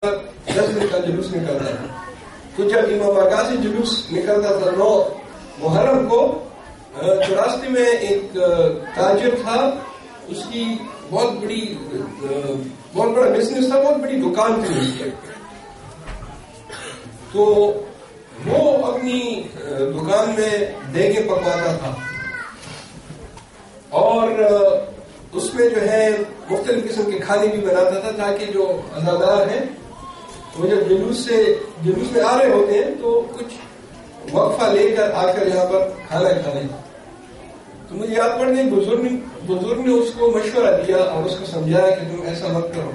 10 دن کا جلوس نکلتا تھا. تو جب امام باقر سے جلوس نکلتا تھا 9 محرم کو، تو راستے میں ایک تاجر تھا، اس کی بہت بڑا بزنس تھا، بہت بڑی دکان تھی اس کی. تو وہ اپنی دکان میں دیگیں پکواتا تھا اور اس میں جو ہے مختلف قسم کے کھانے بھی بناتا تھا، تاکہ جو عزادار ہیں وہ جب جلوس میں آ رہے ہوتے ہیں تو کچھ وقفہ لے کر آ کر یہاں پر کھانا کھا لیں. تو مجھے یاد پڑ گئی بزرگ نے اس کو مشورہ دیا اور اس کو سمجھایا کہ تم ایسا مت کرو.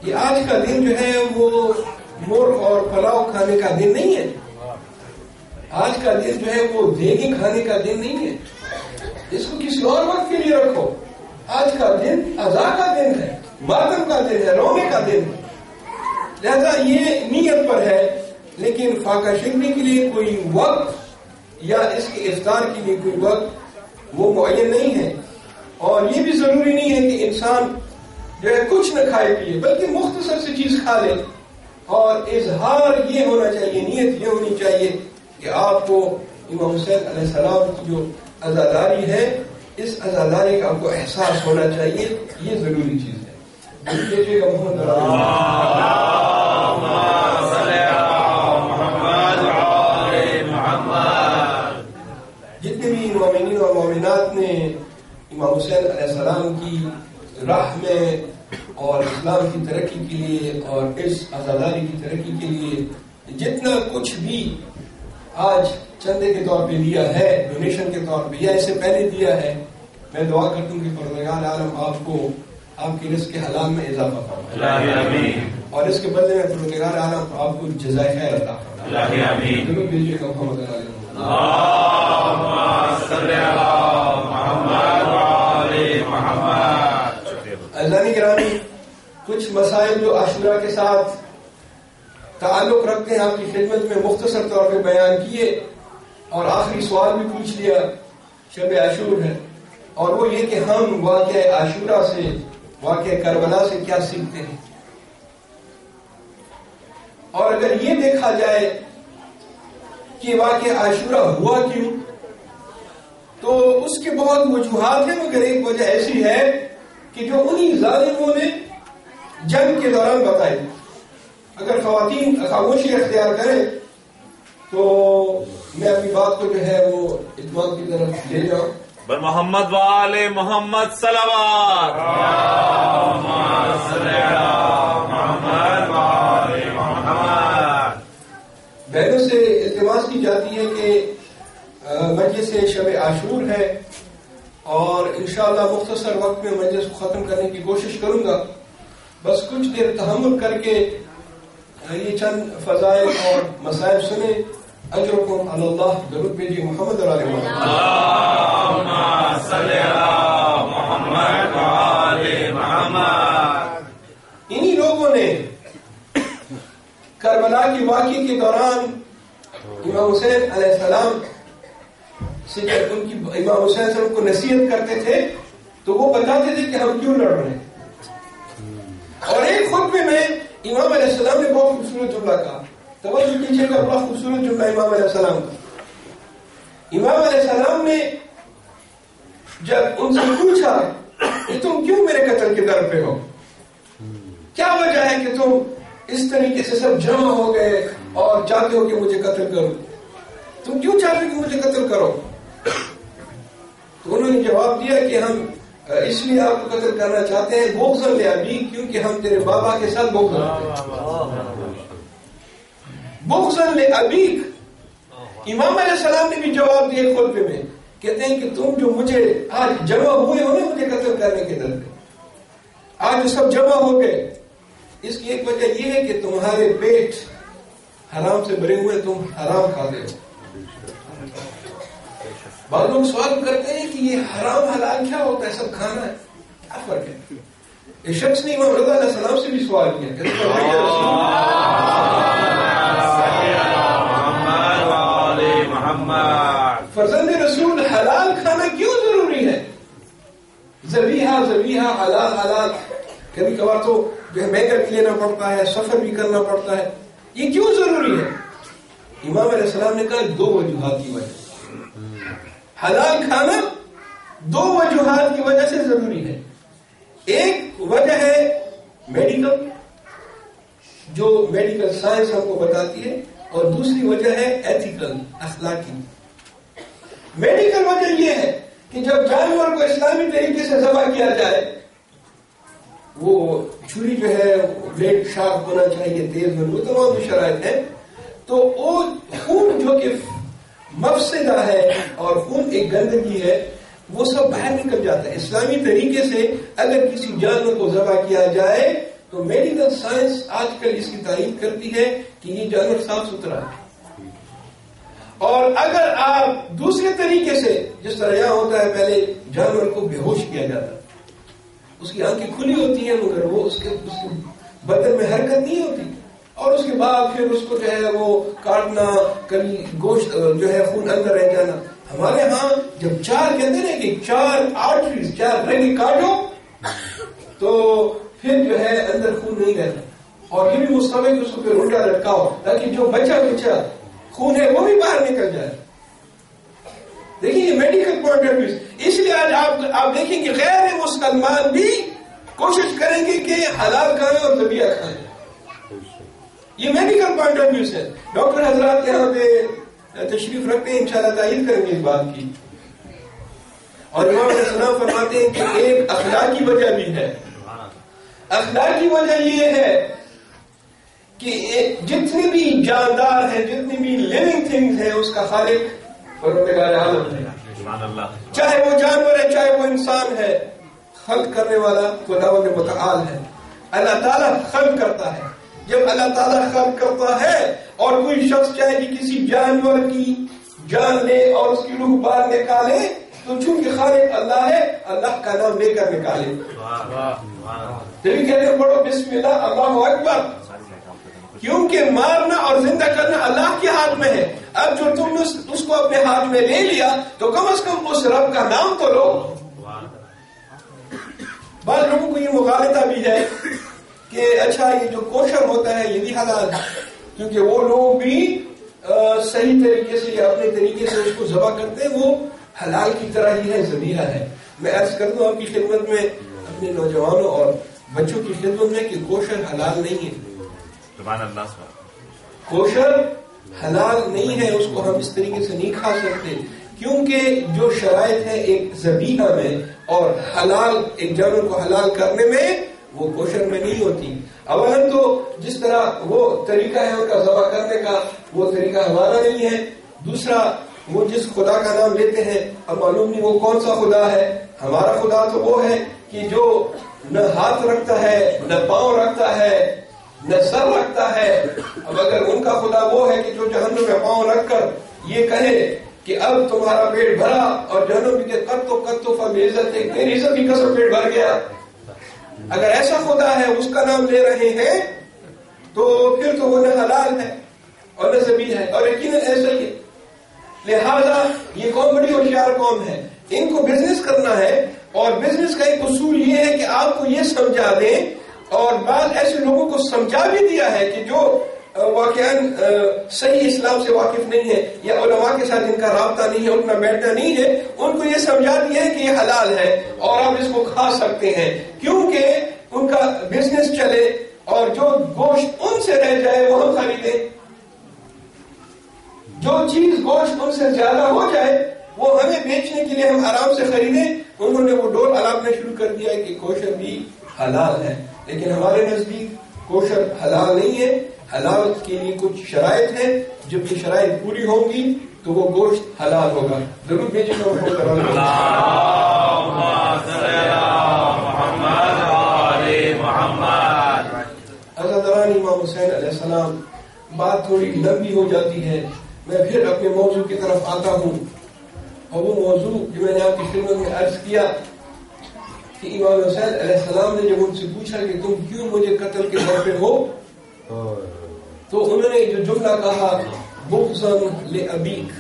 یہ آج کا دن جو ہے وہ مرغ اور پلاؤ کھانے کا دن نہیں ہے. آج کا دن جو ہے وہ دیگیں کھانے کا دن نہیں ہے. اس کو کسی اور وقت کے لیے رکھو. آج کا دن عزا کا دن ہے، ماتم کا دن ہے، رونے کا دن ہے. لہذا یہ نیت پر ہے، لیکن فاقہ شکنی کے لیے کوئی وقت یا اس کے افطار کے لیے کوئی وقت وہ معین نہیں ہے. اور یہ بھی ضروری نہیں ہے کہ انسان جو ہے کچھ نہ کھائے پیے، بلکہ مختصر سی چیز کھا لے. اور اظہار یہ ہونا چاہیے، نیت یہ ہونی چاہیے کہ آپ کو امام حسین علیہ السلام کی جو عزاداری ہے، اس عزاداری کا آپ کو احساس ہونا چاہیے. یہ ضروری چیز ہے. جتنے بھی مومنین اور مومنات نے امام حسین علیہ السلام کی راہ میں اور اسلام کی ترقی کے لیے اور اس عزاداری کی ترقی کے لیے جتنا کچھ بھی آج چندے کے طور پہ دیا ہے، ڈونیشن کے طور پہ یا اس سے پہلے دیا ہے، میں دعا کرتا ہوں کہ پروردگار عالم آپ کو آپ کے رزق کے حلال میں اضافہ فرمائے اور اس کے بدلے میں پروردگار عالم آپ کو جزائے خیر عطا فرمائے. ضرور بھیجیے گا محمد عزیزان گرامی. کچھ مسائل جو عاشورہ کے ساتھ تعلق رکھتے ہیں آپ کی خدمت میں مختصر طور پہ بیان کیے، اور آخری سوال بھی پوچھ لیا. شب عاشور ہے اور وہ یہ کہ ہم واقعہ عاشورہ سے، واقعہ کربلا سے کیا سیکھتے ہیں. اور اگر یہ دیکھا جائے کہ واقعہ عاشورہ ہوا کیوں، تو اس کے بہت وجوہات ہیں، مگر ایک وجہ ایسی ہے کہ جو انہی ظالموں نے جنگ کے دوران بتائی. اگر خواتین خاموشی اختیار کریں تو میں اپنی بات کو جو ہے وہ اتمام کی طرف لے جاؤں. محمد وآل محمد صلوات. بہنوں سے التماس کی جاتی ہے کہ مجلس شب عاشور ہے اور انشاءاللہ مختصر وقت میں مجلس کو ختم کرنے کی کوشش کروں گا. بس کچھ دیر تحمل کر کے یہ چند فضائل اور مسائل سنیں. اجرکم علی اللہ. درود بھیجیے محمد علیہ محمد. انہی لوگوں نے کربلا کی واقعے کے دوران امام حسین علیہ السلام سے جب ان کی امام حسین سے ان کو نصیحت کرتے تھے تو وہ بتاتے تھے کہ ہم کیوں لڑ رہے ہیں. اور ایک خطبے میں امام علیہ السلام نے بہت خوبصورت جملہ کہا. توجہ کیجیے گا، بڑا خوبصورت جملہ امام علیہ السلام کا. امام علیہ السلام نے جب ان سے پوچھا کہ تم کیوں میرے قتل کے در پہ ہو، کیا وجہ ہے کہ تم اس طریقے سے سب جمع ہو گئے اور چاہتے ہو کہ مجھے قتل کرو، تم کیوں چاہتے ہو کہ مجھے قتل کرو؟ تو انہوں نے جواب دیا کہ ہم اس لیے آپ کو قتل کرنا چاہتے ہیں بغضاً لأبیک، کیونکہ ہم تیرے بابا کے ساتھ بغض رکھتے ہیں. بغضاً لأبیک. امام علیہ السلام نے بھی جواب دیا خطبے میں، کہتے ہیں کہ تم جو مجھے آج جمع ہوئے ہو نا مجھے قتل کرنے کے در پہ، آج جو سب جمع ہو گئے، اس کی ایک وجہ یہ ہے کہ تمہارے پیٹ حرام سے بھرے ہوئے، تم حرام کھاتے ہو. بعض لوگ سوال کرتے ہیں کہ یہ حرام حلال کیا ہوتا ہے، سب کھانا ہے، کیا فرق ہے؟ ایک شخص نے امام رضا علیہ السلام سے بھی سوال کیا کہ فرزند رسول حلال کھانا کیوں ضروری ہے؟ ذبیحہ حلال. کبھی کبھار تو جو ہے مہنگا بھی لینا پڑتا ہے، سفر بھی کرنا پڑتا ہے. یہ کیوں ضروری ہے؟ امام علیہ السلام نے کہا 2 وجوہات کی وجہ. حلال کھانا 2 وجوہات کی وجہ سے ضروری ہے. ایک وجہ ہے میڈیکل، جو میڈیکل سائنس ہم کو بتاتی ہے، اور دوسری وجہ ہے ایتھیکل، اخلاقی. میڈیکل وجہ یہ ہے کہ جب جانور کو اسلامی طریقے سے ذبح کیا جائے، وہ چھری جو ہے بلیڈ شارپ ہونا چاہیے، تیز ہونا، وہ تمام جو شرائط ہیں، تو وہ خون جو کہ مفسدہ ہے اور خون ایک گندگی ہے، وہ سب باہر نکل جاتا ہے. اسلامی طریقے سے اگر کسی جانور کو ذبح کیا جائے تو میڈیکل سائنس آج کل اس کی تائید کرتی ہے کہ یہ جانور صاف ستھرا ہے. اور اگر آپ دوسرے طریقے سے، جس طرح یہاں ہوتا ہے، پہلے جانور کو بے ہوش کیا جاتا ہے، اس کی آنکھیں کھلی ہوتی ہیں مگر وہ اس کے بدن میں حرکت نہیں ہوتی، اور اس کے بعد پھر اس کو جو ہے وہ کاٹنا، کبھی گوشت جو ہے خون اندر رہ جانا. ہمارے ہاں جب 4 کہتے ہیں کہ 4 آرٹریز، 4 رگیں کاٹو تو پھر جو ہے اندر خون نہیں رہتا. اور یہ بھی مستحب ہے کہ اس کو پھر الٹا لٹکاؤ تاکہ جو بچا خون ہے وہ بھی باہر نکل جائے. دیکھیں یہ میڈیکل پوائنٹ آف ویو. اس لیے آج آپ دیکھیں کہ غیر مسلمان بھی کوشش کریں گے کہ حلال کھائیں اور ذبیحہ کھائیں. یہ میڈیکل پوائنٹ آف ویو ہے. ڈاکٹر حضرات یہاں پہ تشریف رکھتے ہیں، انشاءاللہ تائید کریں گے اس بات کی. اور امام علیہ السلام فرماتے ہیں کہ ایک اخلاقی وجہ بھی ہے. اخلاقی وجہ یہ ہے کہ جتنے بھی جاندار ہیں، جتنی بھی لیونگ تھنگز ہیں، اس کا خالق پروردگار عالم ہے. چاہے وہ جانور ہے، چاہے وہ انسان ہے، خلق کرنے والا خداوند متعال ہے. اللہ تعالیٰ خلق کرتا ہے. جب اللہ تعالیٰ خلق کرتا ہے اور کوئی شخص چاہے کہ کسی جانور کی جان لے اور اس کی روح باہر نکالے، تو چونکہ خالق اللہ ہے، اللہ کا نام لے کر نکالے. جبھی کہتے ہیں پڑھو بسم اللہ، اللہ اکبر، کیونکہ مارنا اور زندہ کرنا اللہ کے ہاتھ میں ہے. اب جو تم نے اس کو اپنے ہاتھ میں لے لیا تو کم از کم اس رب کا نام تو لو. بعض لوگوں کو یہ مغالطہ بھی ہے کہ اچھا یہ جو کوشر ہوتا ہے یہ بھی حلال ہے، کیونکہ وہ لوگ بھی صحیح طریقے سے یا اپنے طریقے سے اس کو ذبح کرتے ہیں، وہ حلال کی طرح ہی ہے، ذبیحہ ہے. میں عرض کر دوں آپ کی خدمت میں، اپنے نوجوانوں اور بچوں کی خدمت میں، کہ کوشر حلال نہیں ہے. سبحان اللہ. کوشر حلال نہیں ہے، اس کو ہم اس طریقے سے نہیں کھا سکتے، کیونکہ جو شرائط ہے ایک ذبیحہ میں اور حلال ایک جانور کو حلال کرنے میں، وہ کوشر میں نہیں ہوتی. اولاً تو جس طرح وہ طریقہ ہے ان کا ذبح کرنے کا، وہ طریقہ ہمارا نہیں ہے. دوسرا، وہ جس خدا کا نام لیتے ہیں اب معلوم نہیں وہ کون سا خدا ہے. ہمارا خدا تو وہ ہے کہ جو نہ ہاتھ رکھتا ہے، نہ پاؤں رکھتا ہے، نہ سر رکھتا ہے. اب اگر ان کا خدا وہ ہے کہ جو جہنم میں پاؤں رکھ کر یہ کہے کہ اب تمہارا پیٹ بھرا، اور جہنم کے قطو فبی عزت، تیری عزت کی قسم پیٹ بھر گیا، اگر ایسا خدا ہے اس کا نام لے رہے ہیں تو پھر تو وہ نہ حلال ہے اور نہ ذبیحہ ہے، اور یقیناً ایسا ہی ہے. لہذا یہ قوم بڑی ہوشیار قوم ہے. ان کو بزنس کرنا ہے، اور بزنس کا ایک اصول یہ ہے کہ آپ کو یہ سمجھا دیں، اور بعض ایسے لوگوں کو سمجھا بھی دیا ہے کہ جو واقعاً صحیح اسلام سے واقف نہیں ہے، یا علماء کے ساتھ ان کا رابطہ نہیں ہے، اٹھنا بیٹھنا نہیں ہے، ان کو یہ سمجھا دیا ہے کہ یہ حلال ہے اور آپ اس کو کھا سکتے ہیں، کیونکہ ان کا بزنس چلے اور جو گوشت ان سے رہ جائے وہ ہم خریدیں. جو چیز گوشت ان سے زیادہ ہو جائے وہ ہمیں بیچنے کے لیے ہم آرام سے خریدیں. انہوں نے وہ ڈور الاپنا شروع کر دیا ہے کہ کوشر بھی حلال ہے، لیکن ہمارے نزدیک کوشر حلال نہیں ہے. حلال کے لیے کچھ شرائط ہیں، جب یہ شرائط پوری ہوں گی تو وہ گوشت حلال ہوگا. ضرور بھیجیں گا. حضرت امام حسین علیہ السلام. بات تھوڑی لمبی ہو جاتی ہے، میں پھر اپنے موضوع کی طرف آتا ہوں. اور وہ موضوع جو میں نے آپ کی خدمت میں عرض کیا کہ امام حسین علیہ السلام نے جب ان سے پوچھا کہ تم کیوں مجھے قتل کے طور پہ ہو، تو انہوں نے جو جملہ کہا بغضاً لأبیک،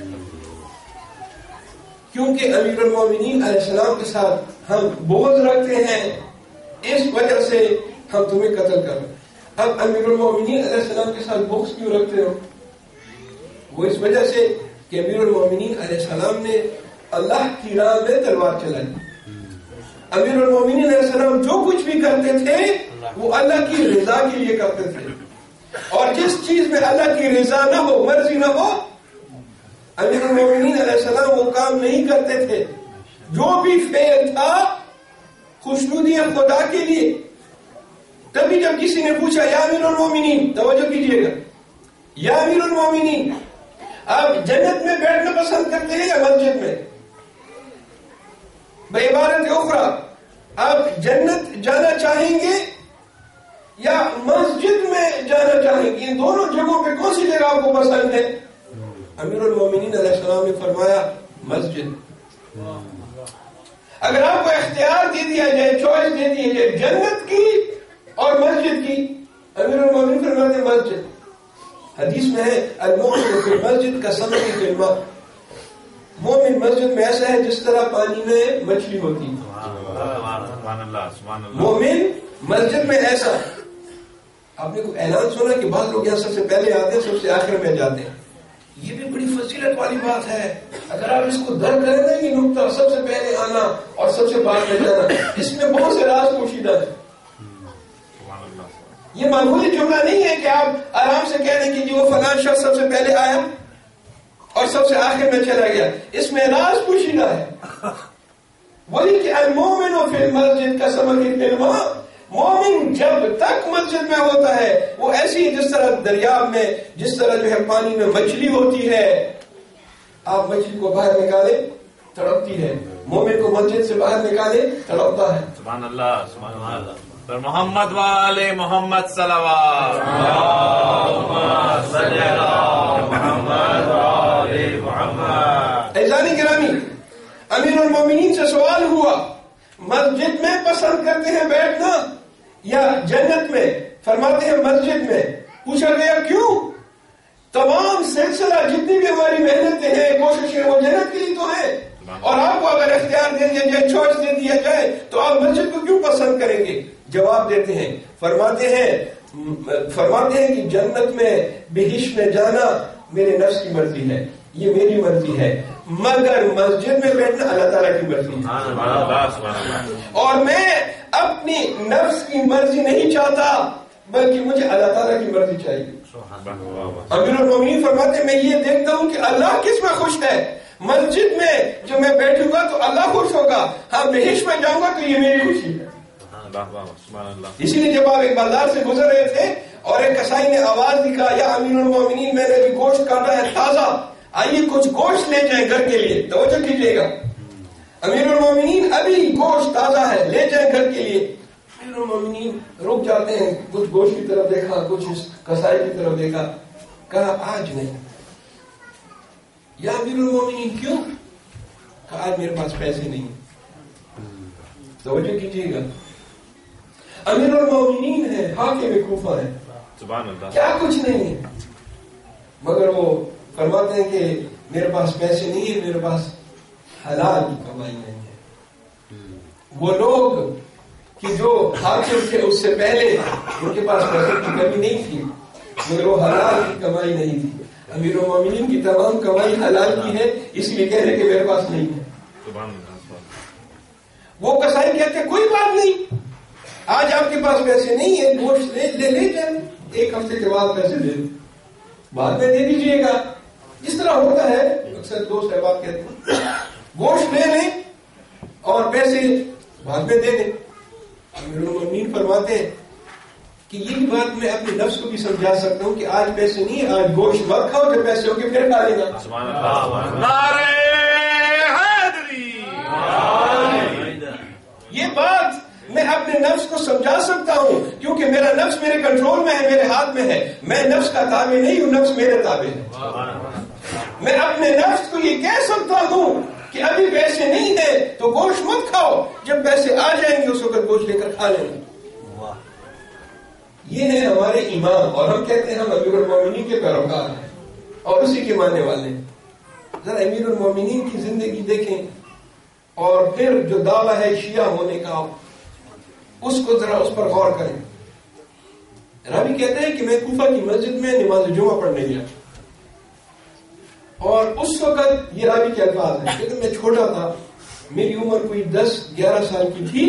کیونکہ امیر المومنین علیہ السلام کے ساتھ ہم بغض رکھتے ہیں اس وجہ سے ہم تمہیں قتل کر رہے ہیں. اب امیر المومنین علیہ السلام کے ساتھ بغض کیوں رکھتے ہو؟ وہ اس وجہ سے کہ امیر المومنین علیہ السلام نے اللہ کی راہ میں تلوار چلائی. امیر المومنین علیہ السلام جو کچھ بھی کرتے تھے وہ اللہ کی رضا کے لیے کرتے تھے, اور جس چیز میں اللہ کی رضا نہ ہو, مرضی نہ ہو, امیر المومنین علیہ السلام وہ کام نہیں کرتے تھے. جو بھی فعل تھا خوشنودی خدا کے لیے. تبھی جب کسی نے پوچھا یا امیر المومنین, توجہ کیجیے گا, یا امیر المومنین آپ جنت میں بیٹھنا پسند کرتے ہیں یا مسجد میں؟ بعبارت اخرى آپ جنت جانا چاہیں گے یا مسجد میں جانا چاہیں گے؟ ان دونوں جگہوں پہ کون سی جگہ آپ کو پسند ہے؟ امیر المومنین علیہ السلام نے فرمایا مسجد. اگر آپ کو اختیار دے دیا جائے, چوائس دے دی جائے جنت کی اور مسجد کی, امیر المومنین فرماتے ہیں مسجد. حدیث میں ہے المؤمن فی المسجد کالسمک فی الماء. مومن مسجد میں ایسا ہے جس طرح پانی میں مچھلی ہوتی ہے. مومن مسجد میں ایسا. آپ نے کوئی اعلان سنا کہ بعض لوگ یہاں سب سے پہلے آتے ہیں, سب سے آخر میں جاتے ہیں؟ یہ بھی بڑی فضیلت والی بات ہے. اگر آپ اس کو درک کریں نا, یہ نقطہ سب سے پہلے آنا اور سب سے بعد میں جانا, اس میں بہت سے راز پوشیدہ ہیں. یہ معمولی جملہ نہیں ہے کہ آپ آرام سے کہہ دیں کہ جی وہ فلاں شخص سب سے پہلے آیا اور سب سے آخر میں چلا گیا. اس میں راز پوشیدہ ہے. وہی کہ المومن فی المسجد کالسمک فی الماء. مومن جب تک مسجد میں ہوتا ہے وہ ایسی جس طرح دریا میں, جس طرح جو ہے پانی میں مچھلی ہوتی ہے. آپ مچھلی کو باہر نکالے تڑپتی ہے, مومن کو مسجد سے باہر نکالے تڑپتا ہے. سبحان اللہ, سبحان اللہ. محمد والے محمد صلوات. اعزانی گرامی, امیر المومنین سے سوال ہوا مسجد میں پسند کرتے ہیں بیٹھنا یا جنت میں؟ فرماتے ہیں مسجد میں. پوچھا گیا کیوں؟ تمام سلسلہ جتنی بھی ہماری محنتیں ہیں, کوششیں, وہ جنت کے لیے تو ہیں, اور آپ کو اگر اختیار دے دیا جائے, چوائس دے دیا جائے, تو آپ مسجد کو کیوں پسند کریں گے؟ جواب دیتے ہیں, فرماتے ہیں کہ جنت میں, بہشت میں جانا میرے نفس کی مرضی ہے, یہ میری مرضی ہے, مگر مسجد میں بیٹھنا اللہ تعالیٰ کی مرضی ہے. اور میں اپنی نفس کی مرضی نہیں چاہتا, بلکہ مجھے اللہ تعالیٰ کی مرضی چاہیے. امیر المومنین فرماتے ہیں میں یہ دیکھتا ہوں کہ اللہ کس میں خوش ہے. مسجد میں جو میں بیٹھوں گا تو اللہ خوش ہوگا, ہاں بہشت میں جاؤں گا تو یہ میری خوشی ہے. اسی لیے جب آپ ایک بازار سے گزر رہے تھے اور ایک کسائی نے آواز دی, کہا یا امیر المومنین میں نے ابھی گوشت کاٹا ہے تازہ, آئیے کچھ گوشت لے جائیں گھر کے لیے. توجہ کیجیے گا, امیر المومنین ابھی گوشت تازہ ہے, لے جائیں گھر کے لیے. امیر المومنین رک جاتے ہیں, کچھ گوشت کی طرف دیکھا, کچھ کسائی کی طرف دیکھا, کہا آج نہیں. یا امیر المومنین کیوں؟ کہا آج میرے پاس پیسے نہیں. توجہ کیجیے گا, امیر المومنین ہے, حاکم کوفہ ہے, سبحان اللہ, کیا کچھ نہیں ہے, مگر وہ فرماتے ہیں کہ میرے پاس پیسے نہیں ہے, میرے پاس حلال کی کمائی نہیں ہے. وہ لوگ کہ جو حاکم تھے اس سے پہلے ان کے پاس پیسے کی کمی نہیں تھی, مگر وہ حلال کی کمائی نہیں تھی. امیر المومنین کی تمام کمائی حلال کی ہے, اس لیے کہہ رہے کہ میرے پاس نہیں ہے. سبحان اللہ. وہ کسائی کہتے کوئی بات نہیں, آج آپ کے پاس پیسے نہیں ہے, گوشت لے جائیں, ایک ہفتے کے بعد پیسے دے دیں, بعد میں دے دیجیے گا. جس طرح ہوتا ہے اکثر دوست احباب کہتے ہیں گوشت لے لیں اور پیسے بعد میں دے دیں. امیر المومنین فرماتے ہیں کہ یہی بات میں اپنے نفس کو بھی سمجھا سکتا ہوں کہ آج پیسے نہیں, آج گوشت مت کھاؤ, جب پیسے ہو کے پھر کھا لینا. سبحان اللہ. نعرہ حیدری. یہ بات میں اپنے نفس کو سمجھا سکتا ہوں کیونکہ میرا نفس میرے کنٹرول میں ہے, میرے ہاتھ میں ہے. میں نفس کا تابع نہیں ہوں, نفس میرے تابع ہے. میں اپنے نفس کو یہ کہہ سکتا ہوں کہ ابھی پیسے نہیں ہیں تو گوشت مت کھاؤ, جب پیسے آ جائیں گے اس وقت گوشت لے کر کھا لینا. یہ ہے ہمارے ایمان, اور ہم کہتے ہیں ہم امیر المومنین کے پیروکار ہیں اور اسی کے ماننے والے ہیں. ذرا امیر المومنین کی زندگی دیکھیں اور پھر جو دعویٰ ہے شیعہ ہونے کا, اس کو ذرا اس پر غور کریں. راوی کہتا ہے کہ میں کوفہ کی مسجد میں نماز جمعہ پڑھنے گیا، اور اس وقت یہ راوی کے الفاظ ہیں کہ میں چھوٹا تھا، میری عمر کوئی 10-11 سال کی تھی،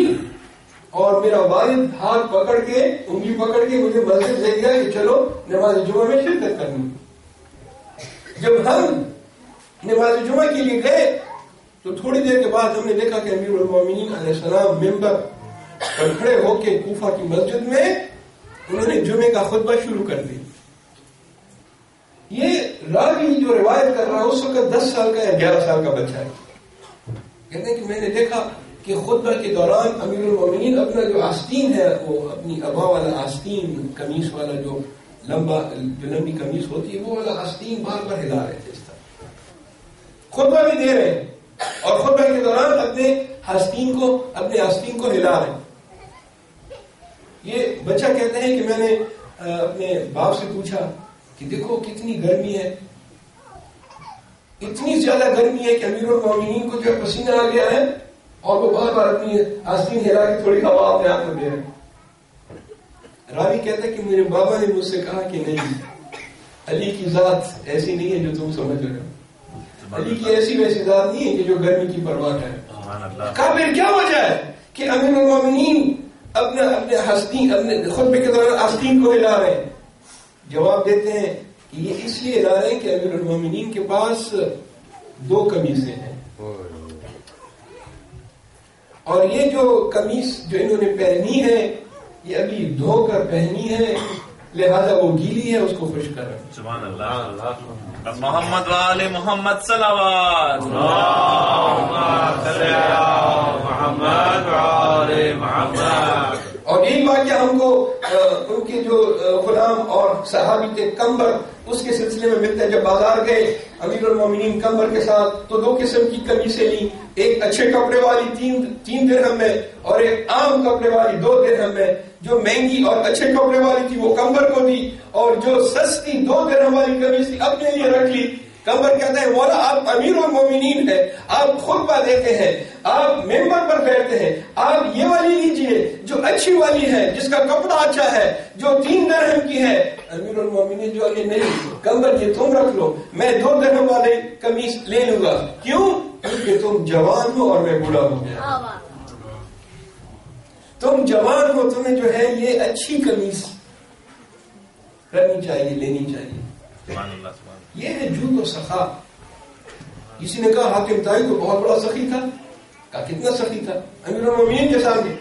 اور میرا والد ہاتھ پکڑ کے انگلی پکڑ کے مجھے مسجد لے گیا کہ چلو نماز جمعہ میں شرکت کرنی۔ جب ہم نماز جمعہ کے لیے گئے تو تھوڑی دیر کے بعد ہم نے دیکھا کہ امیر المومنین علیہ السلام ممبر پر کھڑے ہو کے کوفہ کی مسجد میں انہوں نے جمعے کا خطبہ شروع کر دیا۔ یہ راوی جو روایت کر رہا ہے اس وقت 10 سال کا یا 11 سال کا بچہ ہے، کہتے ہیں کہ میں نے دیکھا کہ خطبہ کے دوران امیر المومنین اپنا جو آستین ہے، وہ اپنی ابا والا آستین، قمیص والا جو لمبی قمیص ہوتی ہے وہ والا آستین بار بار ہلا رہے تھے، اس طرح خطبہ بھی دے رہے ہیں اور خطبہ کے دوران اپنے آستین کو ہلا رہے ہیں۔ یہ بچہ کہتے ہیں کہ میں نے اپنے باپ سے پوچھا کہ دیکھو کتنی گرمی ہے، اتنی زیادہ گرمی ہے کہ امیر المومنین کو جو پسینہ آ گیا ہے اور وہ بار بار اپنی آستین ہلا کے تھوڑی ہوا اپنے ہاتھ میں دے رہے ہیں۔ راوی کہتا ہے کہ میرے بابا نے مجھ سے کہا کہ نہیں، علی کی ذات ایسی نہیں ہے جو تم سمجھ رہے ہو، علی کی ایسی ویسی ذات نہیں ہے کہ جو گرمی کی پرواہ کرے۔ کافر کیا وجہ ہے کہ امیر المومنین اپنے خطبے کے دوران آستین کو ہلا رہے ہیں؟ جواب دیتے ہیں کہ یہ اس لیے ہلا رہے ہیں کہ امیر المومنین کے پاس 2 قمیصیں ہیں، اور یہ جو قمیص جو انہوں نے پہنی ہے یہ ابھی دھو کر پہنی ہے، لہذا وہ گیلی ہے، اس کو خشک کر رہے ہیں۔ سبحان اللہ۔ محمد وآل محمد صلوات، محمد وآل محمد۔ اور یہی واقعہ ہم کو ان کے جو غلام اور صحابی کے کمبر اس کے سلسلے میں ملتا ہے۔ جب بازار گئے امیر المومنین کمبر کے ساتھ تو 2 قسم کی قمیصیں لی، ایک اچھے کپڑے والی 3 درہم میں اور ایک عام کپڑے والی 2 درہم میں۔ جو مہنگی اور اچھے کپڑے والی تھی وہ کمبر کو دی، اور جو سستی 2 درہم والی قمیص تھی اپنے لیے رکھ لی۔ کمبر کہتا ہے مولا آپ امیر المومنین ہیں، آپ خطبہ دیتے ہیں، آپ ممبر پر بیٹھتے ہیں، آپ یہ والی لیجئے جو اچھی والی ہے، جس کا کپڑا اچھا ہے، جو 3 درہم کی ہے۔ امیر المومنین جو ہے نہیں، کمبر یہ تم رکھ لو، میں 2 درہم والے قمیص لے لوں گا۔ کیوں؟ کیونکہ تم جوان ہو اور میں بوڑھا ہو گیا۔ تم جوان ہو، تمہیں جو ہے یہ اچھی قمیص کرنی چاہیے، لینی چاہیے۔ یہ ہے جود و سخا۔ کسی نے کہا حاتم طائی تو بہت بڑا سخی تھا، کہا کتنا سخی تھا؟ امیر المومنین کے سامنے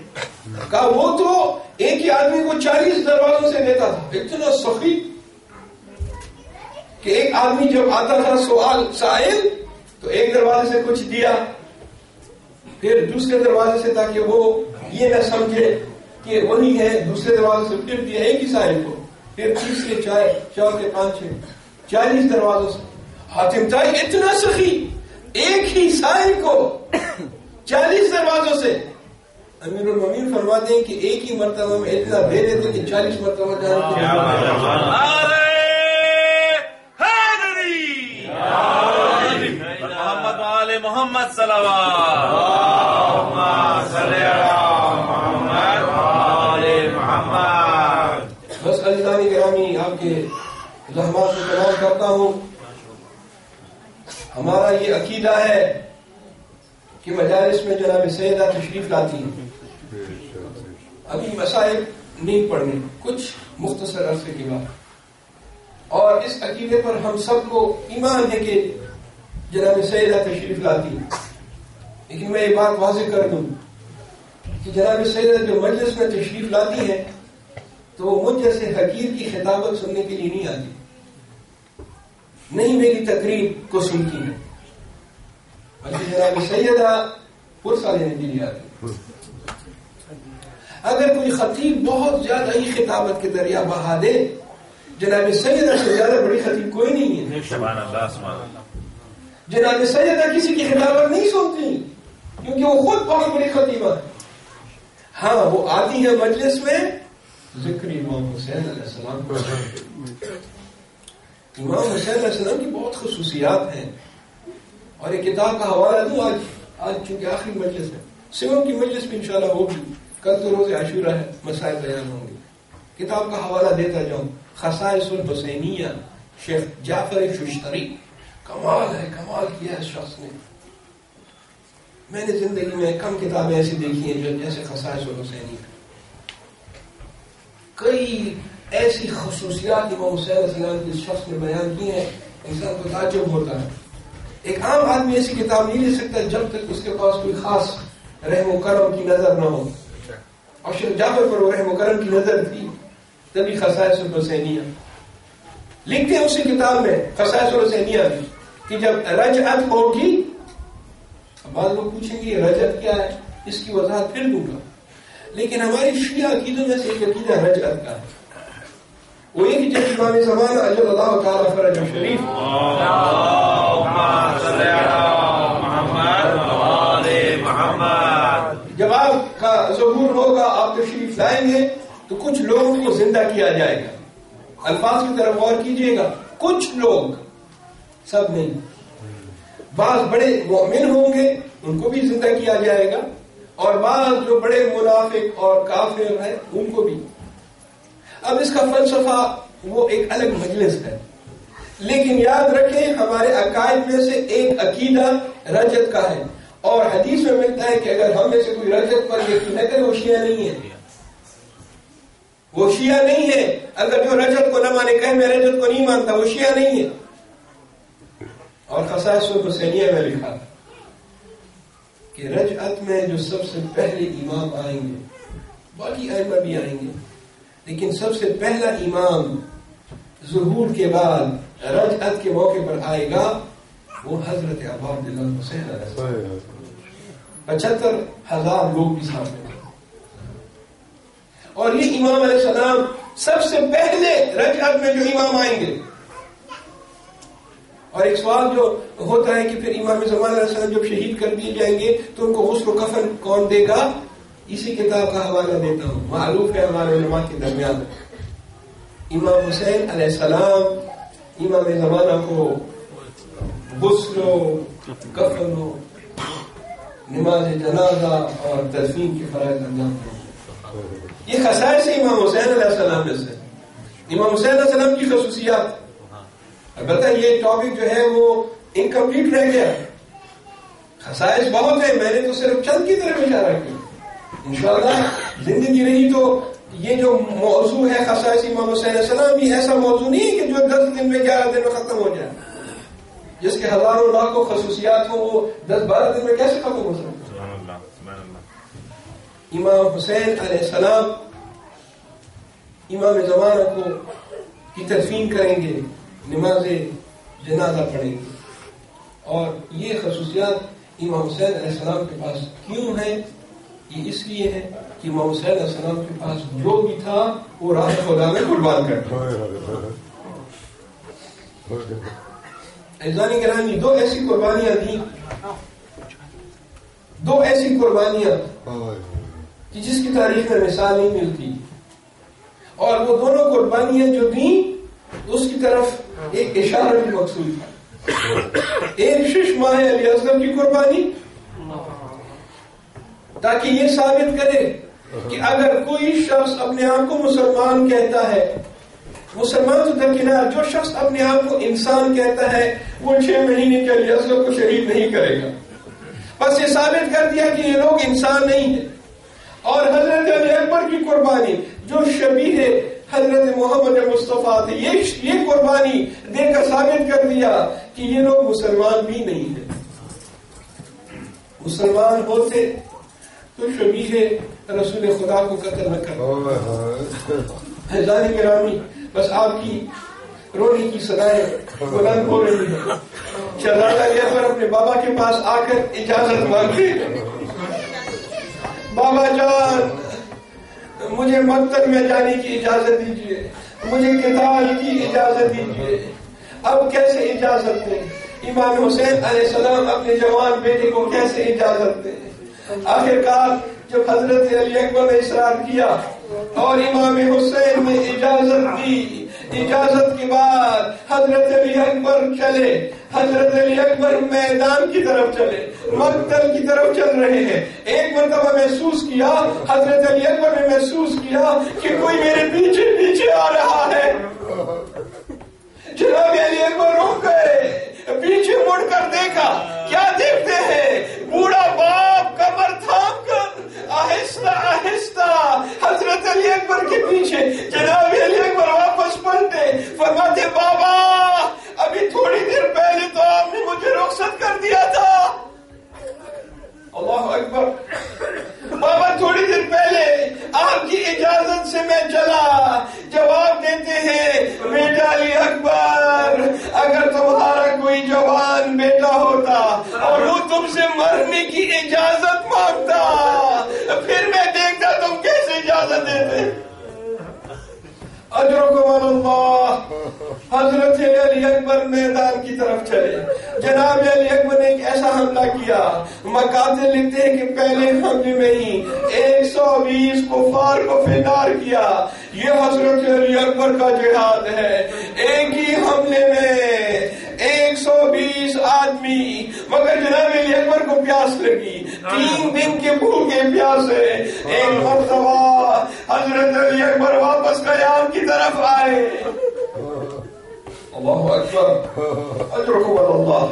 کہا وہ تو ایک ہی آدمی کو 40 دروازوں سے دیتا تھا، اتنا سخی کہ ایک آدمی جب آتا تھا سائل تو ایک دروازے سے کچھ دیا، پھر دوسرے دروازے سے تاکہ وہ یہ نہ سمجھے کہ وہی ہے، دوسرے دروازے سے پھر دیا ایک ہی سائل کو، پھر تیسرے 4 5 40 دروازوں سے۔ حاتم طائی اتنا سخی، ایک ہی سائل کو 40 دروازوں سے۔ امیر المومنین فرماتے ہیں کہ ایک ہی مرتبہ میں اتنا دے دیتے کہ 40 مرتبہ محمد وآل محمد صلوات، بس عزیزان گرامی آپ کے زحمات سے تمام کرتا ہوں۔ ہمارا یہ عقیدہ ہے کہ مجالس میں جناب سیدہ تشریف لاتی ہیں، ابھی مسائل نہیں پڑھنے، کچھ مختصر عرصے کے بعد، اور اس عقیدے پر ہم سب کو ایمان ہے کہ جناب سیدہ تشریف لاتی ہیں۔ لیکن میں یہ بات واضح کر دوں کہ جناب سیدہ جو مجلس میں تشریف لاتی ہے تو وہ مجھ جیسے حقیر کی خطابت سننے کے لیے نہیں آتی، نہیں میری تقریر کو سنتی ہے، بلکہ جناب سیدہ پرسہ لینے کے لیے آتی۔ اگر کوئی خطیب بہت زیادہ ہی خطابت کے دریا بہا دے، جناب سیدہ سے زیادہ بڑی خطیب کوئی نہیں ہے۔ سبحان اللہ، سبحان اللہ۔ جناب سیدہ کسی کی خطابت نہیں سنتی کیونکہ وہ خود بہت بڑی خطیبہ ہے۔ ہاں وہ آتی ہے مجلس میں ذکر امام حسین علیہ السلام کو۔ امام حسین علیہ السلام کی بہت خصوصیات ہیں، اور ایک کتاب کا حوالہ دوں آج چونکہ آخری مجلس ہے، سیون کی مجلس بھی انشاءاللہ ہوگی، کل تو روز عاشورہ ہے، مسائل بیان ہوں گے۔ کتاب کا حوالہ دیتا جاؤں، خصائص الحسینیہ، شیخ جعفر ششتری، کمال ہے، کمال کیا اس شخص نے. میں نے زندگی میں کم کتابیں ایسی دیکھی ہیں جو جیسے خصائص الحسینیہ. کئی ایسی خصوصیات امام حسین علیہ السلام کے شخص نے بیان کی ہیں، انسان کو تعجب ہوتا ہے. ایک عام آدمی ایسی کتاب نہیں لکھ سکتا جب تک اس کے پاس کوئی خاص رحم و کرم کی نظر نہ ہو، اور شیخ جعفر پر وہ رحم و کرم کی نظر تھی، تبھی خصائص الحسینیہ لکھتے ہیں اسی کتاب میں. خصائص الحسینیہ بھی کہ جب رجعت ہوگی، بعض لوگ پوچھیں گے یہ رجعت کیا ہے، اس کی وضاحت پھر دوں گا. لیکن ہماری شیعہ عقیدوں میں سے ایک عقیدہ رجعت کا ہے، وہ یہ کہ جب امام زمانہ اجل اللہ تعالیٰ فرج شریف جب آپ کا ظہور ہوگا، آپ تشریف لائیں گے تو کچھ لوگوں کو زندہ کیا جائے گا. الفاظ کی طرف غور کیجئے گا، کچھ لوگ، سب نہیں. بعض بڑے مومن ہوں گے ان کو بھی زندہ کیا جائے گا، اور بعض جو بڑے منافق اور کافر ہیں ان کو بھی. اب اس کا فلسفہ وہ ایک الگ مجلس ہے، لیکن یاد رکھیں ہمارے عقائد میں سے ایک عقیدہ رجعت کا ہے، اور حدیث میں ملتا ہے کہ اگر ہم میں سے کوئی رجعت پر یقین نہ کرے وہ شیعہ نہیں ہے. وہ شیعہ نہیں ہے. اگر جو رجعت کو نہ مانے کہے میں رجعت کو نہیں مانتا، وہ شیعہ نہیں ہے. اور خصائص الحسینیہ میں لکھا کہ رجعت میں جو سب سے پہلے امام آئیں گے، باقی ائمہ بھی آئیں گے، لیکن سب سے پہلا امام ظہور کے بعد رجعت کے موقع پر آئے گا وہ حضرت ابا عبداللہ حسین علیہ السلام. 75,000 لوگ بھی سامنے. اور یہ امام علیہ السلام سب سے پہلے رجعت میں جو امام آئیں گے. اور ایک سوال جو ہوتا ہے کہ پھر امام زمان علیہ السلام جب شہید کر دیے جائیں گے تو ان کو غسل و کفن کون دے گا؟ اسی کتاب کا حوالہ دیتا ہوں، معروف ہے ہمارے علماء کے درمیان. امام حسین علیہ السلام امام زمانہ کو غسل و کفن و نماز جنازہ اور تدفین کے فرائض انجام دیں. یہ خصائص امام حسین علیہ السلام میں سے. امام حسین علیہ السلام کی خصوصیات. البتہ یہ ٹاپک جو ہے وہ انکمپلیٹ رہ گیا. خصائص بہت ہیں، میں نے تو صرف چند کی طرف اشارہ کیا. انشاءاللہ زندگی رہی تو یہ جو موضوع ہے خصائص امام حسین علیہ السلام، یہ ایسا موضوع نہیں ہے کہ جو 10 دن میں 11 دن میں ختم ہو جائے. جس کے ہزاروں لاکھوں خصوصیات ہوں وہ 10-12 دن میں کیسے ختم ہو سکتے؟ امام حسین علیہ السلام امام زمانہ کو کی تدفین کریں گے، نماز جنازہ پڑھیں گے. اور یہ خصوصیات امام حسین علیہ السلام کے پاس کیوں ہیں؟ یہ اس لیے ہے کہ امام حسین علیہ السلام کے پاس جو بھی تھا وہ راہ خدا میں قربان کر دیا. عزیزان گرامی، دو ایسی قربانیاں تھیں، دو ایسی قربانیاں کہ جس کی تاریخ میں مثال نہیں ملتی. اور وہ دونوں قربانیاں جو دیں اس کی طرف ایک اشارہ بھی مقصود تھا. ایک شش ماہ علی اصغر کی قربانی، تاکہ یہ ثابت کرے کہ اگر کوئی شخص اپنے آپ کو مسلمان کہتا ہے، مسلمان تو درکنار، جو شخص اپنے آپ کو انسان کہتا ہے وہ 6 مہینے کے علی اصغر کو شہید نہیں کرے گا. بس یہ ثابت کر دیا کہ یہ لوگ انسان نہیں ہیں. اور حضرت علی اکبر کی قربانی جو شبیہ حضرت محمد مصطفیٰ تھے، یہ قربانی دے کر ثابت کر دیا کہ یہ لوگ مسلمان بھی نہیں ہیں. مسلمان ہوتے تو شبیہ رسول خدا کو قتل نہ کرتے. عزیزان گرامی، بس آپ کی رونے کی صدائیں بلند ہو رہی ہیں. شہزادہ علی اکبر اپنے بابا کے پاس آ کر اجازت مانگتے، بابا جان مجھے مقتل میں جانے کی اجازت دیجیے، مجھے قتال کی اجازت دیجیے. اب کیسے اجازت دیں؟ امام حسین علیہ السلام اپنے جوان بیٹے کو کیسے اجازت دیں؟ آخر کار جب حضرت علی اکبر نے اصرار کیا اور امام حسین نے اجازت دی. اجازت کے بعد حضرت علی اکبر چلے. حضرت علی اکبر میدان کی طرف چلے, مقتل کی طرف چل رہے ہیں. ایک مرتبہ محسوس کیا, حضرت علی اکبر نے محسوس کیا کہ کوئی میرے پیچھے پیچھے آ رہا ہے. جناب علی اکبر رک گئے, پیچھے مڑ کر دیکھا. کیا دیکھتے ہیں؟ بوڑھا باپ کمر تھام کر آہستہ آہستہ حضرت علی اکبر کے پیچھے. جناب علی اکبر واپس پلٹے, فرماتے بابا ابھی تھوڑی دیر پہلے تو آپ نے مجھے رخصت کر دیا تھا. اللہ اکبر. بابا تھوڑی دیر پہلے آپ کی اجازت سے میں چلا. جواب دیتے ہیں بیٹا علی اکبر, اگر تمہارا کوئی جوان بیٹا ہوتا اور وہ تم سے مرنے کی اجازت مانگتا, پھر میں دیکھتا تم کیسے اجازت دیتے. اجرکم اللہ. حضرت علی اکبر میدان کی طرف چلے. جناب علی اکبر نے ایک ایسا حملہ کیا, مقاتل لکھتے ہیں کہ پہلے حملے میں ہی 120 کفار کو فدار کیا. یہ حضرت علی اکبر کا جہاد ہے. ایک ہی حملے میں 120 آدمی. مگر جناب علی اکبر کو پیاس لگی, 3 دن کے بھوکے پیاسے. ایک مرتبہ حضرت علی اکبر واپس قیام کی طرف آئے. اللہ اکبر. اجرکم اللہ.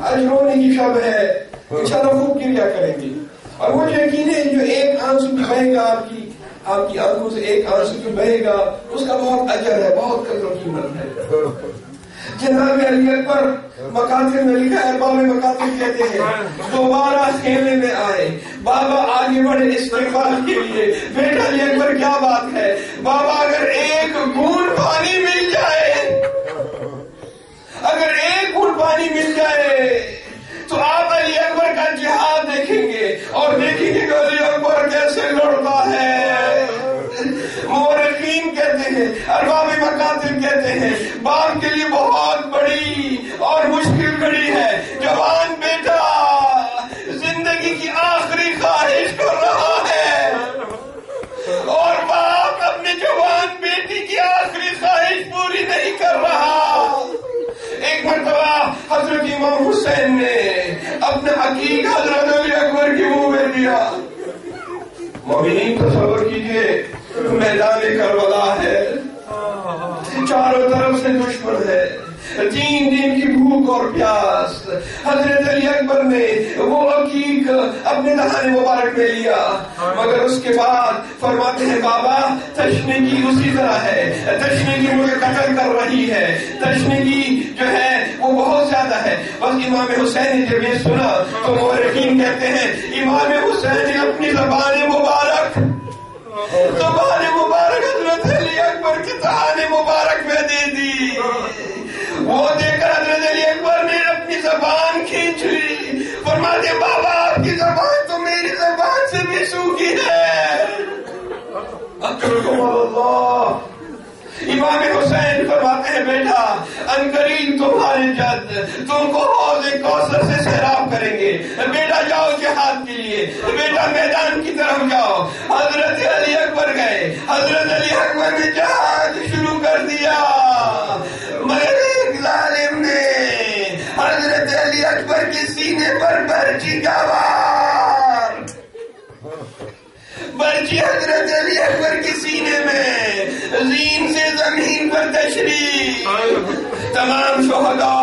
آج رونے کی شب ہے, انشاءاللہ خوب کریا کریں گے. اور مجھے یقین ہے جو ایک آنسو بھی بہے گا آپ کی آنکھوں سے, ایک آنسو بھی بہے گا, اس کا بہت اجر ہے, بہت قدر و قیمت ہے. جناب علی اکبر مقاتل میں لکھا ہے, باب مقاتل کہتے ہیں دوبارہ خیمے میں آئے. بابا آگے بڑھے استقبال کے لیے. بیٹا علی اکبر کیا بات ہے؟ بابا اگر ایک گھونٹ پانی مل جائے, اگر ایک گھونٹ پانی مل جائے تو آپ علی اکبر کا جہاد دیکھیں گے اور دیکھیں گے کہ علی اکبر کیسے لڑتا ہے. مورخین کہتے ہیں, ارباب مقاتل کہتے ہیں باپ کے لیے بہت بڑی اور مشکل گھڑی ہے. جوان بیٹا زندگی کی آخری خواہش کر رہا ہے اور باپ اپنے جوان بیٹی کی آخری خواہش پوری نہیں کر رہا. ایک مرتبہ حضرت امام حسین نے اپنا عقیق حضرت علی اکبر کے منہ میں دیا. مومنین تصور کیجئے, میدان کربلا ہے, چاروں طرف سے دشمن ہے, 3 دن کی بھوک اور پیاس. حضرت علی اکبر نے وہ عقیق اپنے دہانے مبارک میں لیا, مگر اس کے بعد فرماتے ہیں بابا تشنگی اسی طرح ہے, تشنگی مجھے قتل کر رہی ہے, تشنگی جو ہے وہ بہت زیادہ ہے. بس امام حسین نے جب یہ سنا تو مورخین کہتے ہیں امام حسین نے اپنی زبان مبارک حضرت علی اکبر کے دہانے مبارک میں دے دی. وہ دیکھ کر حضرت علی اکبر نے اپنی زبان کھینچ لی. فرماتے بابا آپ کی زبان تو میری زبان سے بھی سوکھی ہے. اللہ. امام حسین فرماتے ہیں بیٹا عنقریب تمہارے جد تم کو حوض کوثر سے سیراب کریں گے. بیٹا جاؤ جہاد کے لیے, بیٹا میدان کی طرف جاؤ. حضرت علی اکبر گئے. حضرت علی اکبر نے جہاد شروع کر دیا, مگر ایک ظالم نے حضرت علی اکبر کے سینے پر برچی کا وار. برچی حضرت علی اکبر کے سینے میں, زین سے زمین پر تشریح. تمام شہداء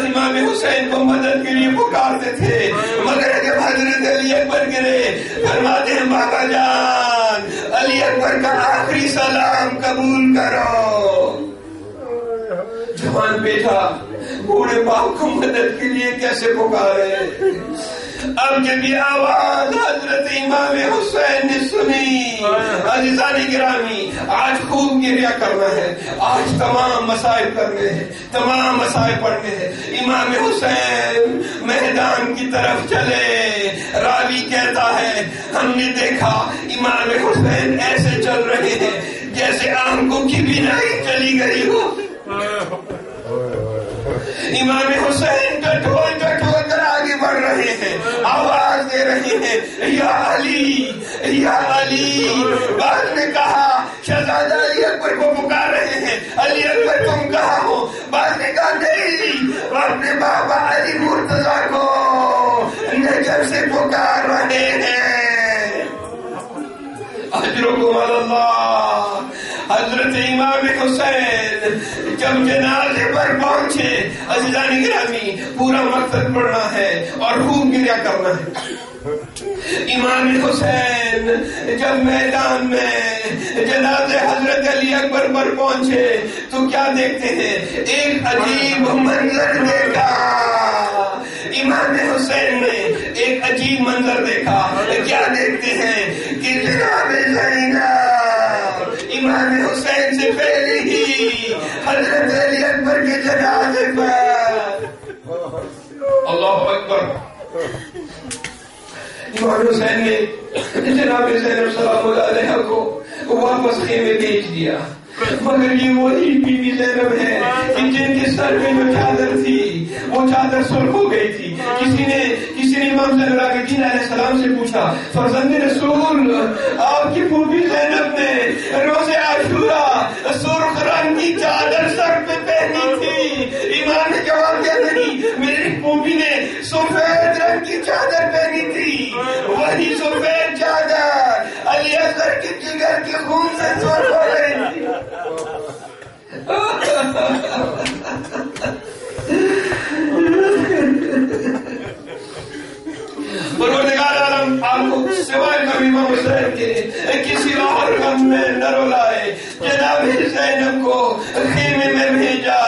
امام حسین کو مدد کے لیے پکارتے تھے, مگر جب حضرت علی اکبر گرے فرماتے ہیں بابا جان علی اکبر کا آخری سلام قبول کرو. جوان بیٹا بوڑھے باپ کو مدد کے لیے کیسے پکارے. اب جب یہ آواز حضرت امام حسین نے سنی, عزیزان گرامی آج خوب گریا کرنا ہے, آج تمام مسائل کرنے ہیں, تمام مسائل پڑھنے ہیں. امام حسین میدان کی طرف چلے. راوی کہتا ہے ہم نے دیکھا امام حسین ایسے چل رہے ہیں جیسے آنکھوں کی بینائی چلی گئی ہو. امام حسین ٹٹول ٹٹول کر آگے بڑھ رہے ہیں. آواز آواز دے رہے ہیں یا علی یا علی. بعض نے کہا شہزادہ علی اکبر کو پکار رہے ہیں, علی اکبر تم کہاں ہو؟ بعض نے کہا نہیں, اپنے بابا علی مرتضیٰ کو نجف سے پکار رہے ہیں. اجرکم اللہ. حضرت امام حسین جب جنازے پر پہنچے, عزیزان گرامی پورا مقصد پڑھنا ہے اور خوب گریا کرنا ہے. امام حسین جب میدان میں جنازے حضرت علی اکبر پر پہنچے تو کیا دیکھتے ہیں؟ ایک عجیب منظر دیکھا. امام حسین نے ایک عجیب منظر دیکھا. کیا دیکھتے ہیں کہ جناب زینب امام حسین سے پہلے ہی حضرت علی اکبر کے جنازے پر. اللہ اکبر. امام حسین نے جناب زینب سلام اللہ علیہ کو واپس خیمے بھیج دیا, مگر یہ وہی بی بی زینب ہے جن کے سر میں جو چادر تھی وہ چادر سرخ ہو گئی تھی. کسی نے امام زین العابدین علیہ السلام سے پوچھا, فرزند رسول آپ کی پھوپھی زینب نے روز عاشورہ سرخ رنگ کی چادر سر پہ پہنی تھی. امام نے جواب دیا نہیں, میری پھوپھی نے سفید رنگ کی چادر پہنی تھی. وہی سفید چادر علی اصغر کے جگر کے خون سے سرخ ہو گئی تھی. پروردگار عالم آپ کو سوائے کبھی امام حسین کے کسی اور غم میں نہ رلائے. جناب زینب کو خیمے میں بھیجا.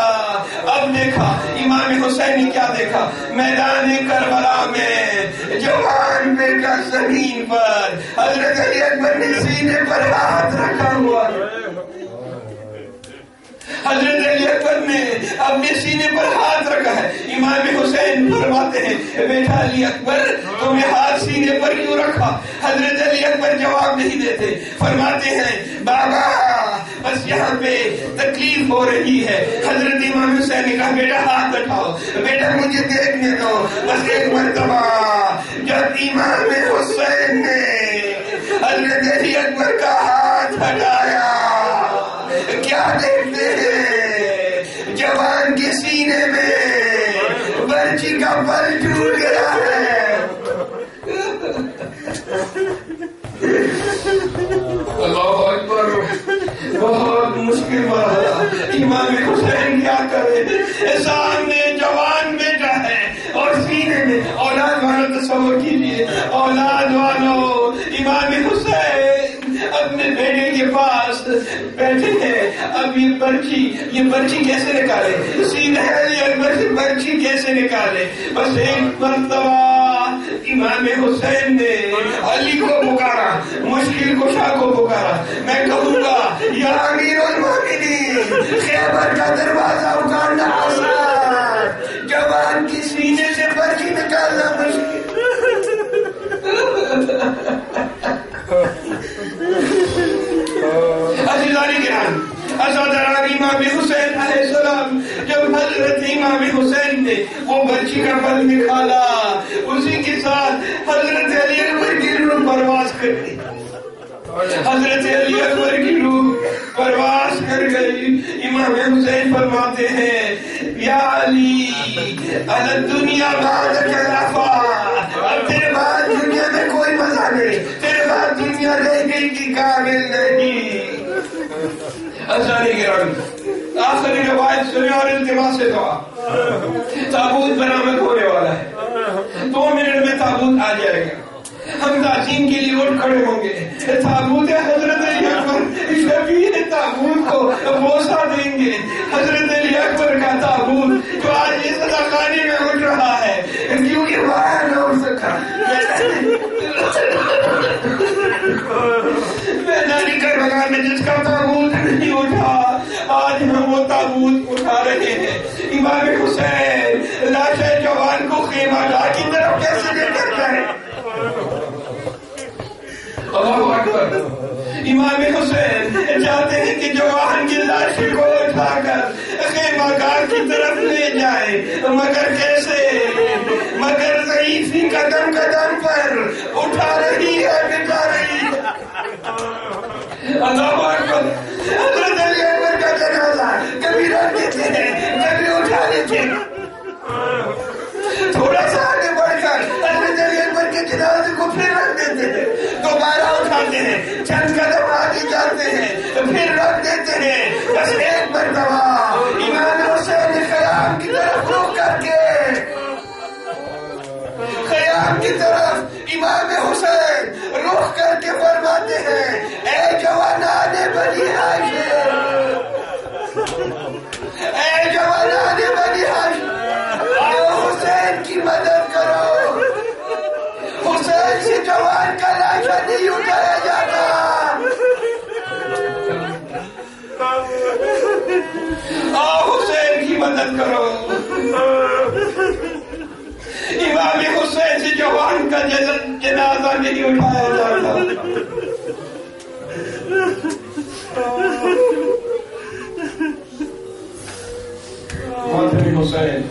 اب دیکھا امام حسین نے کیا دیکھا؟ میدان کربلا میں جوان بیٹا زمین پر, حضرت علی اکبر نے سینے پر ہاتھ رکھا ہوا. حضرت علی اکبر نے اپنے سینے پر ہاتھ رکھا ہے. امام حسین فرماتے ہیں بیٹا علی اکبر تم نے ہاتھ سینے پر کیوں رکھا؟ حضرت علی اکبر جواب نہیں دیتے. فرماتے ہیں بابا بس یہاں پہ تکلیف ہو رہی ہے. حضرت امام حسین نے کہا بیٹا ہاتھ اٹھاؤ, بیٹا مجھے دیکھنے دو. بس ایک مرتبہ جب امام حسین نے حضرت علی اکبر کا ہاتھ ہٹایا, کیا دیکھتے ہیں؟ جوان کے سینے میں برچی کا بل ٹوٹ گیا ہے. اللہ اکبر. بہت مشکل مرحلہ. امام حسین کیا کرے؟ سامنے جوان بیٹا ہے اور سینے میں اولاد والوں. تصور کیجیے اولاد والوں, امام حسین اپنے بیٹے کے پاس بیٹھے ہیں. اب یہ برچی کیسے نکالے؟ سیدھے علی اکبر سے برچی کیسے نکالے؟ بس ایک مرتبہ امام حسین نے علی کو پکارا, مشکل کشا کو پکارا. میں کہوں گا یا امیر المومنین خیبر کا دروازہ اٹھانا آسان, جوان کی سینے سے برچی نکالنا مشکل. عزیزانی گرامی, امام حسین علیہ السلام جب حضرت امام حسین نے وہ برچی کا بل نکالا, اسی کے ساتھ حضرت علی اکبر کی روح پرواز کر گئی. حضرت علی اکبر کی روح پرواز کر گئی. امام حسین فرماتے ہیں یا علی الدنیا بعد خلافہ, اب تیرے بعد دنیا میں کوئی مزہ نہیں, تیرے بعد دنیا رہنے کی قابل نہیں. عزیزانی گرامی آخری روایت سنیں اور التماس سے دعا. تابوت برآمد ہونے والا ہے, 2 منٹ میں تابوت آ جائے گا. ہم تعظیم کے لیے اٹھ کھڑے ہوں گے. تابوت حضرت علی اکبر شبیر تابوت کو بوسہ دیں گے. حضرت علی اکبر کا تابوت جو آج اس خانے میں اٹھ رہا ہے کیونکہ باہر نہ اٹھ سکا. میدانی کربلا میں جس کا تابوت نہیں اٹھا, آج ہم وہ تابوت اٹھا رہے ہیں. امام حسین لاش جوان کو خیمہ گاہ کی طرف کیسے لے کر جائیں؟ اللہ اکبر. امام حسین چاہتے ہیں کہ جوان کی لاش کو اٹھا کر خیمہ گاہ کی طرف لے جائے، مگر کیسے؟ مگر ضعیفی قدم قدم پر اٹھا رہی ہے، بٹھا رہی ہے۔ اللہ اکبر۔ حضرت علی اکبر کا جنازہ کبھی رکھ دیتے ہیں، کبھی اٹھا لیتے ہیں۔ تھوڑا سا آگے بڑھ کر حضرت علی اکبر کے جنازے کو پھر رکھ دیتے ہیں، دوبارہ اٹھاتے ہیں، چند قدم آگے جاتے ہیں، پھر رکھ دیتے ہیں۔ بس ایک مرتبہ امام حسین خیام کی طرف رخ کر کے، خیام کی طرف امام حسین رخ کر کے فرماتے ہیں، اے جوانان بنی ہاشم، اے جوانان بنی ہاشم، آؤ حسین کی مدد کرو۔ حسین سے جوان کا لاشا نہیں اٹھایا جاتا۔ آؤ حسین کی مدد کرو۔ امام حسین سے جوان کا جنازہ نہیں اٹھایا جاتا۔ حسین